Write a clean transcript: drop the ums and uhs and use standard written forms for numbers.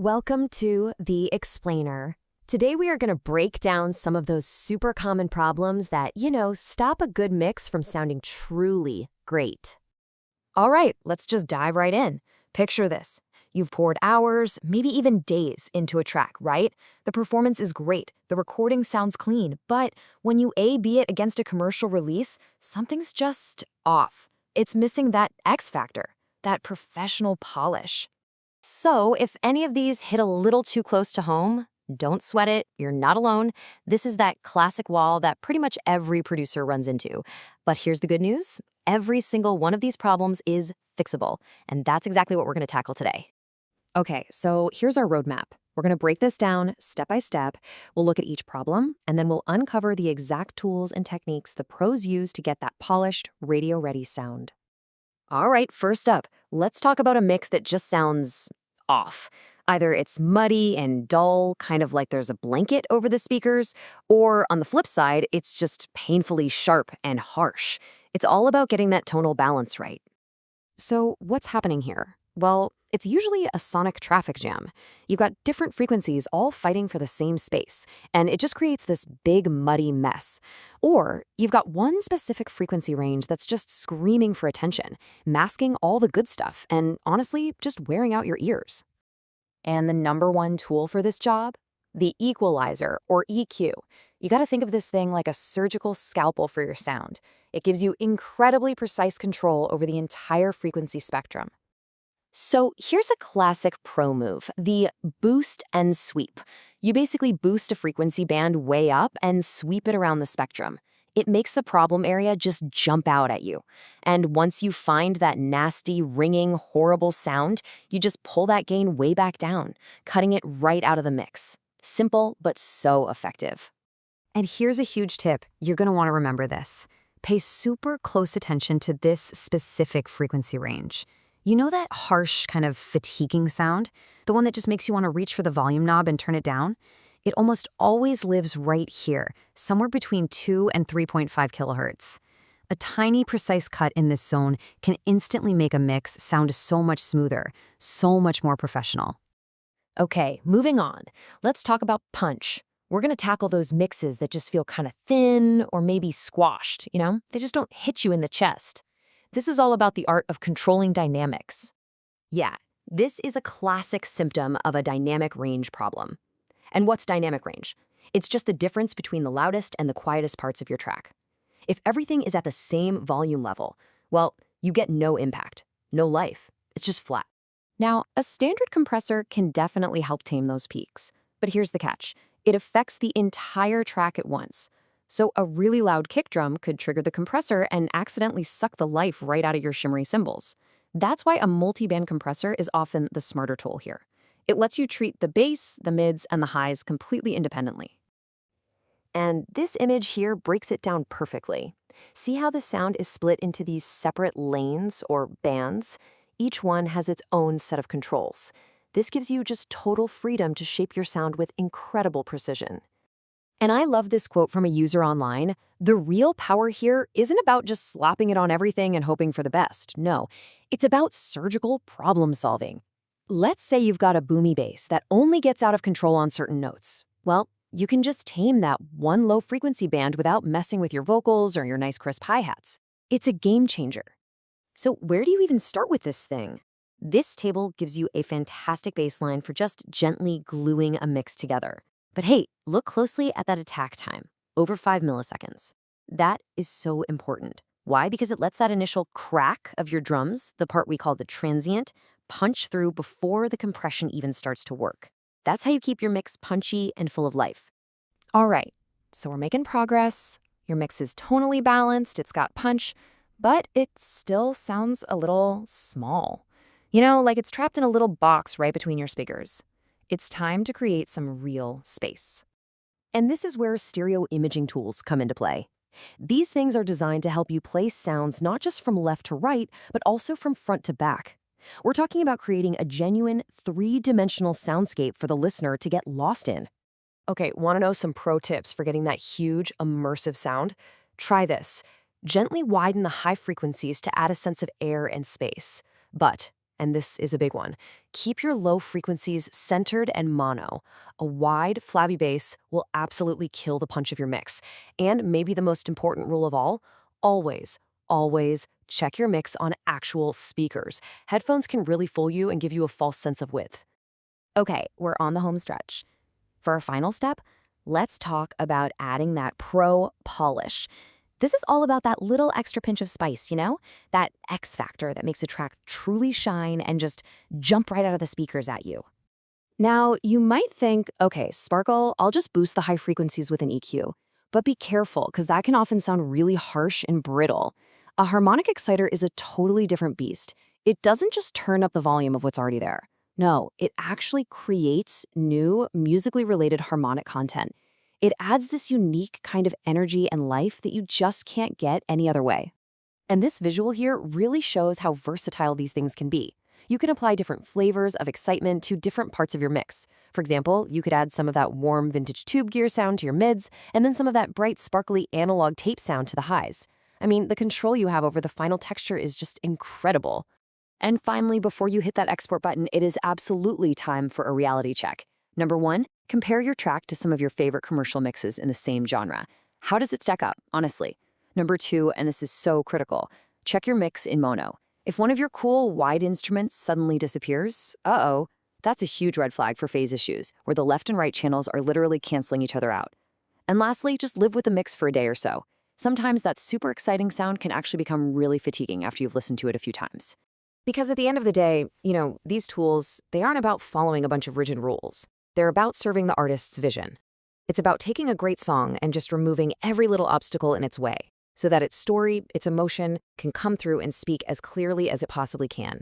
Welcome to The Explainer. Today we are going to break down some of those super common problems that, stop a good mix from sounding truly great. All right, let's just dive right in. Picture this. You've poured hours, maybe even days into a track, right? The performance is great, the recording sounds clean, but when you A/B it against a commercial release, something's just off. It's missing that X factor, that professional polish. So, if any of these hit a little too close to home, don't sweat it, you're not alone. This is that classic wall that pretty much every producer runs into. But here's the good news. Every single one of these problems is fixable, and that's exactly what we're going to tackle today. Okay, so here's our roadmap. We're going to break this down step by step. We'll look at each problem, and then we'll uncover the exact tools and techniques the pros use to get that polished, radio-ready sound. All right, first up, let's talk about a mix that just sounds off. Either it's muddy and dull, kind of like there's a blanket over the speakers, or on the flip side, it's just painfully sharp and harsh. It's all about getting that tonal balance right. So what's happening here? Well, it's usually a sonic traffic jam. You've got different frequencies all fighting for the same space, and it just creates this big, muddy mess. Or you've got one specific frequency range that's just screaming for attention, masking all the good stuff, and honestly, just wearing out your ears. And the number one tool for this job? The equalizer, or EQ. You gotta think of this thing like a surgical scalpel for your sound. It gives you incredibly precise control over the entire frequency spectrum. So here's a classic pro move, the boost and sweep. You basically boost a frequency band way up and sweep it around the spectrum. It makes the problem area just jump out at you. And once you find that nasty, ringing, horrible sound, you just pull that gain way back down, cutting it right out of the mix. Simple, but so effective. And here's a huge tip. You're going to want to remember this. Pay super close attention to this specific frequency range. You know that harsh, kind of fatiguing sound? The one that just makes you want to reach for the volume knob and turn it down? It almost always lives right here, somewhere between 2 and 3.5 kilohertz. A tiny, precise cut in this zone can instantly make a mix sound so much smoother, so much more professional. Okay, moving on. Let's talk about punch. We're going to tackle those mixes that just feel kind of thin or maybe squashed, They just don't hit you in the chest. This is all about the art of controlling dynamics. Yeah, this is a classic symptom of a dynamic range problem. And what's dynamic range? It's just the difference between the loudest and the quietest parts of your track. If everything is at the same volume level, well, you get no impact, no life. It's just flat. Now, a standard compressor can definitely help tame those peaks. But here's the catch. It affects the entire track at once. So a really loud kick drum could trigger the compressor and accidentally suck the life right out of your shimmery cymbals. That's why a multiband compressor is often the smarter tool here. It lets you treat the bass, the mids, and the highs completely independently. And this image here breaks it down perfectly. See how the sound is split into these separate lanes or bands? Each one has its own set of controls. This gives you just total freedom to shape your sound with incredible precision. And I love this quote from a user online. The real power here isn't about just slapping it on everything and hoping for the best. No, it's about surgical problem solving. Let's say you've got a boomy bass that only gets out of control on certain notes. Well, you can just tame that one low frequency band without messing with your vocals or your nice crisp hi-hats. It's a game changer. So where do you even start with this thing? This table gives you a fantastic baseline for just gently gluing a mix together. But hey, look closely at that attack time, over 5 milliseconds. That is so important. Why? Because it lets that initial crack of your drums, the part we call the transient, punch through before the compression even starts to work. That's how you keep your mix punchy and full of life. All right, so we're making progress. Your mix is tonally balanced, it's got punch, but it still sounds a little small. Like it's trapped in a little box right between your speakers. It's time to create some real space. And this is where stereo imaging tools come into play. These things are designed to help you place sounds not just from left to right, but also from front to back. We're talking about creating a genuine three-dimensional soundscape for the listener to get lost in. Okay, want to know some pro tips for getting that huge, immersive sound? Try this. Gently widen the high frequencies to add a sense of air and space. But and this is a big one. Keep your low frequencies centered and mono. A wide, flabby bass will absolutely kill the punch of your mix. And maybe the most important rule of all, always check your mix on actual speakers. Headphones can really fool you and give you a false sense of width. Okay, we're on the home stretch. For our final step, let's talk about adding that pro polish. This is all about that little extra pinch of spice, That X factor that makes a track truly shine and just jump right out of the speakers at you. Now, you might think, okay, Sparkle, I'll just boost the high frequencies with an EQ. But be careful, because that can often sound really harsh and brittle. A harmonic exciter is a totally different beast. It doesn't just turn up the volume of what's already there. No, it actually creates new, musically related harmonic content. It adds this unique kind of energy and life that you just can't get any other way. And this visual here really shows how versatile these things can be. You can apply different flavors of excitement to different parts of your mix. For example, you could add some of that warm vintage tube gear sound to your mids, and then some of that bright, sparkly analog tape sound to the highs. I mean, the control you have over the final texture is just incredible. And finally, before you hit that export button, it is absolutely time for a reality check. Number 1, compare your track to some of your favorite commercial mixes in the same genre. How does it stack up, honestly? Number 2, and this is so critical, check your mix in mono. If one of your cool wide instruments suddenly disappears, that's a huge red flag for phase issues, where the left and right channels are literally canceling each other out. And lastly, just live with the mix for a day or so. Sometimes that super exciting sound can actually become really fatiguing after you've listened to it a few times. Because at the end of the day, these tools, they aren't about following a bunch of rigid rules. They're about serving the artist's vision. It's about taking a great song and just removing every little obstacle in its way, so that its story, its emotion, can come through and speak as clearly as it possibly can.